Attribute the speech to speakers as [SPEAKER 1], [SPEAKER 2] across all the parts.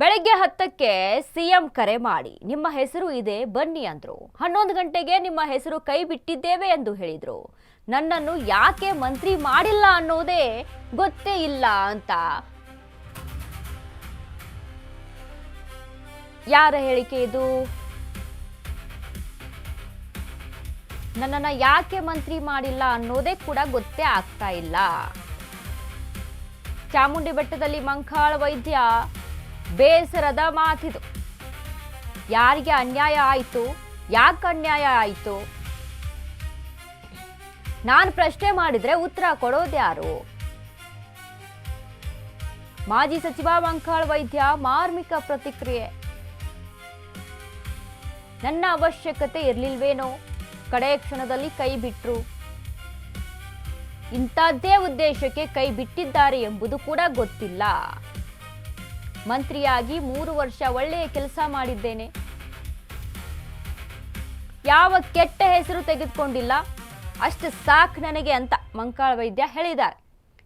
[SPEAKER 1] ಬೆಳಗ್ಗೆ 10ಕ್ಕೆ ಸಿಎಂ ಕರೆ ಮಾಡಿ ನಿಮ್ಮ ಹೆಸರು ಇದೆ ಬನ್ನಿ ಅಂದ್ರು. 11 ಗಂಟೆಗೆ ನಿಮ್ಮ ಹೆಸರು ಕೈ ಬಿಟ್ಟಿದ್ದೇವೆ ಎಂದು ಹೇಳಿದ್ರು. ನನ್ನನ್ನು ಯಾಕೆ ಮಂತ್ರಿ ಮಾಡಿಲ್ಲ ಅನ್ನೋದೇ ಗೊತ್ತೇ ಇಲ್ಲ ಅಂತ ಯಾರ ಹೇಳಿಕೆ ಇದು? ನನ್ನನ್ನು ಯಾಕೆ ಮಂತ್ರಿ ಮಾಡಿಲ್ಲ ಅನ್ನೋದೇ ಕೂಡ ಗೊತ್ತೇ ಆಗ್ತಾ ಇಲ್ಲ. ಚಾಮುಂಡಿ ಬೆಟ್ಟದಲ್ಲಿ ಮಂಕಾಳ ವೈದ್ಯ ಬೇಸರದ ಮಾತಿದು. ಯಾರಿಗೆ ಅನ್ಯಾಯ ಆಯಿತು, ಯಾಕೆ ಅನ್ಯಾಯ ಆಯಿತು, ನಾನು ಪ್ರಶ್ನೆ ಮಾಡಿದ್ರೆ ಉತ್ತರ ಕೊಡೋದ್ಯಾರು? ಮಾಜಿ ಸಚಿವ ಮಂಕಾಳ ವೈದ್ಯ ಮಾರ್ಮಿಕ ಪ್ರತಿಕ್ರಿಯೆ. ನನ್ನ ಅವಶ್ಯಕತೆ ಇರ್ಲಿಲ್ವೇನೋ, ಕಡೆ ಕ್ಷಣದಲ್ಲಿ ಕೈ ಬಿಟ್ರು. ಇಂಥದ್ದೇ ಉದ್ದೇಶಕ್ಕೆ ಕೈ ಬಿಟ್ಟಿದ್ದಾರೆ ಎಂಬುದು ಕೂಡ ಗೊತ್ತಿಲ್ಲ. ಮಂತ್ರಿಯಾಗಿ 3 ವರ್ಷ ಒಳ್ಳೆಯ ಕೆಲಸ ಮಾಡಿದ್ದೇನೆ, ಯಾವ ಕೆಟ್ಟ ಹೆಸರು ತೆಗೆದುಕೊಂಡಿಲ್ಲ, ಅಷ್ಟು ಸಾಕು ನನಗೆ ಅಂತ ಮಂಕಾಳ ವೈದ್ಯ ಹೇಳಿದ್ದಾರೆ.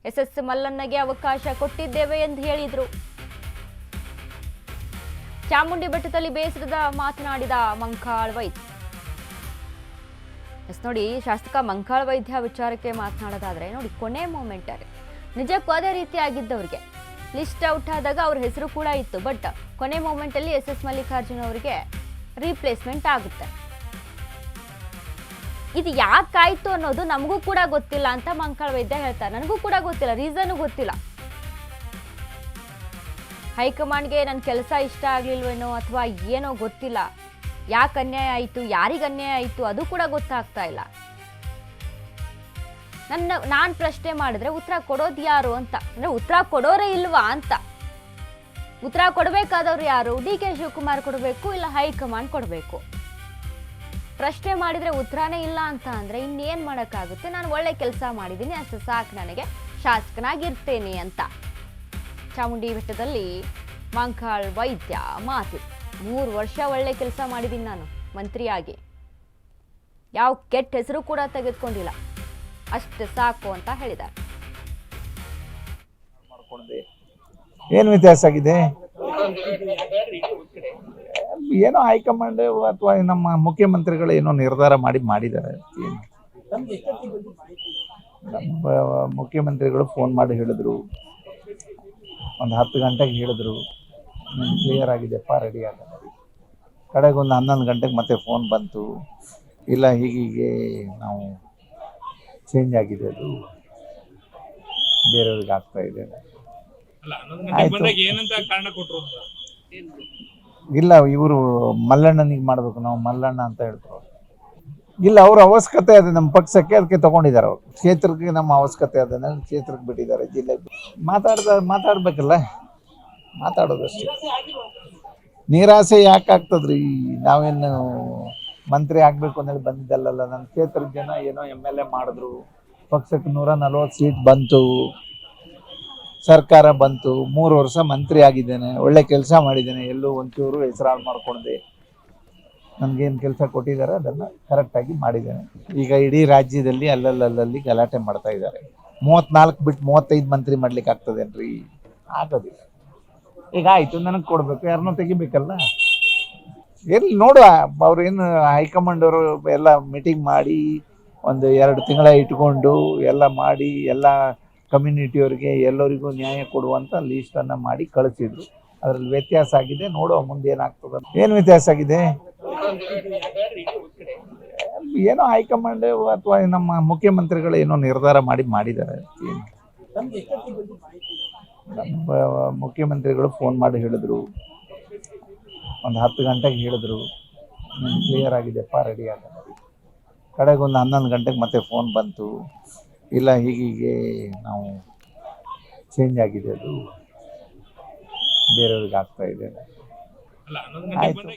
[SPEAKER 1] ಎಸ್ ಮಲ್ಲಣ್ಣಗೆ ಅವಕಾಶ ಕೊಟ್ಟಿದ್ದೇವೆ ಎಂದು ಹೇಳಿದ್ರು. ಚಾಮುಂಡಿ ಬೆಟ್ಟದಲ್ಲಿ ಬೇಸರದ ಮಾತನಾಡಿದ ಮಂಕಾಳ ವೈದ್ಯ. ನೋಡಿ, ಶಾಸಕ ಮಂಕಾಳ ವೈದ್ಯ ವಿಚಾರಕ್ಕೆ ಮಾತನಾಡೋದಾದ್ರೆ ನೋಡಿ, ಕೊನೆ ಮೂಮೆಂಟ್ ನಿಜಕ್ಕೂ ಅದೇ ರೀತಿ ಆಗಿದ್ದವ್ರಿಗೆ ಲಿಸ್ಟ್ ಔಟ್ ಆದಾಗ ಅವ್ರ ಹೆಸರು ಕೂಡ ಇತ್ತು. ಬಟ್ ಕೊನೆ ಮೂಮೆಂಟ್ ಅಲ್ಲಿ ಎಸ್ ಮಲ್ಲಿಕಾರ್ಜುನ್ ಅವರಿಗೆ ರೀಪ್ಲೇಸ್ಮೆಂಟ್ ಆಗುತ್ತೆ. ಇದು ಯಾಕಾಯ್ತು ಅನ್ನೋದು ನಮಗೂ ಕೂಡ ಗೊತ್ತಿಲ್ಲ ಅಂತ ಮಂಕಾಳ ವೈದ್ಯ ಹೇಳ್ತಾರೆ. ನನಗೂ ಕೂಡ ಗೊತ್ತಿಲ್ಲ, ರೀಸನ್ ಗೊತ್ತಿಲ್ಲ. ಹೈಕಮಾಂಡ್ಗೆ ನನ್ನ ಕೆಲಸ ಇಷ್ಟ ಆಗ್ಲಿಲ್ವೇನೋ ಅಥವಾ ಏನೋ ಗೊತ್ತಿಲ್ಲ. ಯಾಕೆ ಅನ್ಯಾಯ ಆಯಿತು, ಯಾರಿಗೆ ಅನ್ಯಾಯ ಆಯಿತು ಅದು ಕೂಡ ಗೊತ್ತಾಗ್ತಾ ಇಲ್ಲ. ನಾನು ಪ್ರಶ್ನೆ ಮಾಡಿದ್ರೆ ಉತ್ತರ ಕೊಡೋದು ಯಾರು ಅಂತ, ಅಂದ್ರೆ ಉತ್ತರ ಕೊಡೋರೇ ಇಲ್ವಾ ಅಂತ. ಉತ್ತರ ಕೊಡಬೇಕಾದವ್ರು ಯಾರು? DK ಶಿವಕುಮಾರ್ ಕೊಡಬೇಕು, ಇಲ್ಲ ಹೈಕಮಾಂಡ್ ಕೊಡಬೇಕು. ಪ್ರಶ್ನೆ ಮಾಡಿದ್ರೆ ಉತ್ತರನೇ ಇಲ್ಲ ಅಂತ ಅಂದ್ರೆ ಇನ್ನೇನ್ ಮಾಡೋಕ್ಕಾಗುತ್ತೆ? ನಾನು ಒಳ್ಳೆ ಕೆಲಸ ಮಾಡಿದ್ದೀನಿ, ಅಷ್ಟು ಸಾಕು, ನನಗೆ ಶಾಸಕನಾಗಿರ್ತೇನೆ ಅಂತ ಚಾಮುಂಡಿ ಬೆಟ್ಟದಲ್ಲಿ ಮಂಕಾಳ ವೈದ್ಯ ಮಾತು. 3 ವರ್ಷ ಒಳ್ಳೆ ಕೆಲಸ ಮಾಡಿದ್ದೀನಿ ನಾನು ಮಂತ್ರಿಯಾಗಿ, ಯಾವ ಕೆಟ್ಟ ಹೆಸರು ಕೂಡ ತೆಗೆದುಕೊಂಡಿಲ್ಲ, ಅಷ್ಟು ಸಾಕು ಅಂತ ಹೇಳಿದ್ದಾರೆ.
[SPEAKER 2] ಏನು ವ್ಯತ್ಯಾಸ ಆಗಿದೆ? ಏನೋ ಹೈಕಮಾಂಡ್ ಅಥವಾ ನಮ್ಮ ಮುಖ್ಯಮಂತ್ರಿಗಳು ಏನೋ ನಿರ್ಧಾರ ಮಾಡಿದ್ದಾರೆ. ನಮ್ಮ ಮುಖ್ಯಮಂತ್ರಿಗಳು ಫೋನ್ ಮಾಡಿ ಹೇಳಿದ್ರು, ಒಂದು 10 ಗಂಟೆಗೆ ಹೇಳಿದ್ರು, ಕ್ಲಿಯರ್ ಆಗಿದೆಪ್ಪ, ರೆಡಿ ಆಗ. ಕಡೆಗೆ ಒಂದು 11 ಗಂಟೆಗೆ ಮತ್ತೆ ಫೋನ್ ಬಂತು, ಇಲ್ಲ ಹೀಗೀಗೆ ನಾವು ಚೇಂಜ್ ಆಗಿದೆ, ಅದು ಬೇರೆಯವ್ರಿಗೆ ಆಗ್ತಾ ಇದೆ. ಇಲ್ಲ, ಇವರು ಮಲ್ಲಣ್ಣನಿಗೆ ಮಾಡಬೇಕು, ನಾವು ಮಲ್ಲಣ್ಣ ಅಂತ ಹೇಳ್ತಾರೆ. ಇಲ್ಲ, ಅವ್ರ ಅವಶ್ಯಕತೆ ಅದೇ ನಮ್ಮ ಪಕ್ಷಕ್ಕೆ, ಅದಕ್ಕೆ ತಗೊಂಡಿದ್ದಾರೆ. ಅವರು ಕ್ಷೇತ್ರಕ್ಕೆ ನಮ್ಮ ಅವಶ್ಯಕತೆ ಅದನ್ನ ಕ್ಷೇತ್ರಕ್ಕೆ ಬಿಟ್ಟಿದ್ದಾರೆ, ಜಿಲ್ಲೆಗೆ. ಮಾತಾಡ್ಬೇಕಲ್ಲ, ಮಾತಾಡೋದಷ್ಟೇ. ನಿರಾಸೆ ಯಾಕೆ ಆಗ್ತದ್ರಿ? ನಾವೇನು ಮಂತ್ರಿ ಆಗ್ಬೇಕು ಅಂದೇಳಿ ಬಂದಿದ್ದಲ್ಲ. ನನ್ನ ಕ್ಷೇತ್ರದ ಜನ ಏನೋ MLA ಮಾಡಿದ್ರು, ಪಕ್ಷಕ್ಕೆ 140 ಸೀಟ್ ಬಂತು, ಸರ್ಕಾರ ಬಂತು, 3 ವರ್ಷ ಮಂತ್ರಿ ಆಗಿದ್ದೇನೆ, ಒಳ್ಳೆ ಕೆಲಸ ಮಾಡಿದ್ದೇನೆ, ಎಲ್ಲೂ ಒಂಚೂರು ಹೆಸರಾಳು ಮಾಡ್ಕೊಂಡೆ. ನನ್ಗೇನು ಕೆಲಸ ಕೊಟ್ಟಿದ್ದಾರೆ ಅದನ್ನು ಕರೆಕ್ಟಾಗಿ ಮಾಡಿದ್ದೇನೆ. ಈಗ ಇಡೀ ರಾಜ್ಯದಲ್ಲಿ ಅಲ್ಲಲ್ಲಿ ಗಲಾಟೆ ಮಾಡ್ತಾ ಇದ್ದಾರೆ. 34 ಬಿಟ್ಟು 35 ಮಂತ್ರಿ ಮಾಡ್ಲಿಕ್ಕೆ ಆಗ್ತದೇನ್ರಿ? ಆಗೋದಿಲ್ಲ. ಈಗ ಆಯಿತು, ನನಗೆ ಕೊಡಬೇಕು, ಯಾರನ್ನೂ ತೆಗಿಬೇಕಲ್ಲ. ಎಲ್ಲಿ ನೋಡುವ, ಅವ್ರೇನು ಹೈಕಮಾಂಡ್ ಅವರು ಎಲ್ಲ ಮೀಟಿಂಗ್ ಮಾಡಿ ಒಂದು 2 ತಿಂಗಳ ಇಟ್ಕೊಂಡು ಎಲ್ಲ ಮಾಡಿ ಎಲ್ಲ ಕಮ್ಯುನಿಟಿಯವ್ರಿಗೆ ಎಲ್ಲರಿಗೂ ನ್ಯಾಯ ಕೊಡುವಂಥ ಲೀಸ್ಟನ್ನು ಮಾಡಿ ಕಳಿಸಿದ್ರು. ಅದರಲ್ಲಿ ವ್ಯತ್ಯಾಸ ಆಗಿದೆ, ನೋಡುವ ಮುಂದೆ ಏನಾಗ್ತದೆ. ಏನು ವ್ಯತ್ಯಾಸ ಆಗಿದೆ? ಏನೋ ಹೈಕಮಾಂಡ್ ಅಥವಾ ನಮ್ಮ ಮುಖ್ಯಮಂತ್ರಿಗಳು ಏನೋ ನಿರ್ಧಾರ ಮಾಡಿದ್ದಾರೆ. ನಮ್ಮ ಮುಖ್ಯಮಂತ್ರಿಗಳು ಫೋನ್ ಮಾಡಿ ಹೇಳಿದ್ರು, ಒಂದು 10 ಗಂಟೆಗೆ ಹೇಳಿದ್ರು, ಕ್ಲಿಯರ್ ಆಗಿದೆಪ್ಪ, ರೆಡಿ ಆಗ. ಕಡೆಗೆ ಒಂದು 11 ಗಂಟೆಗೆ ಮತ್ತೆ ಫೋನ್ ಬಂತು, ಇಲ್ಲ ಹೀಗೀಗೆ ನಾವು ಚೇಂಜ್ ಆಗಿದೆ, ಅದು ಬೇರೆಯವ್ರಿಗೆ ಆಗ್ತಾ ಇದೆ. ಆಯಿತು.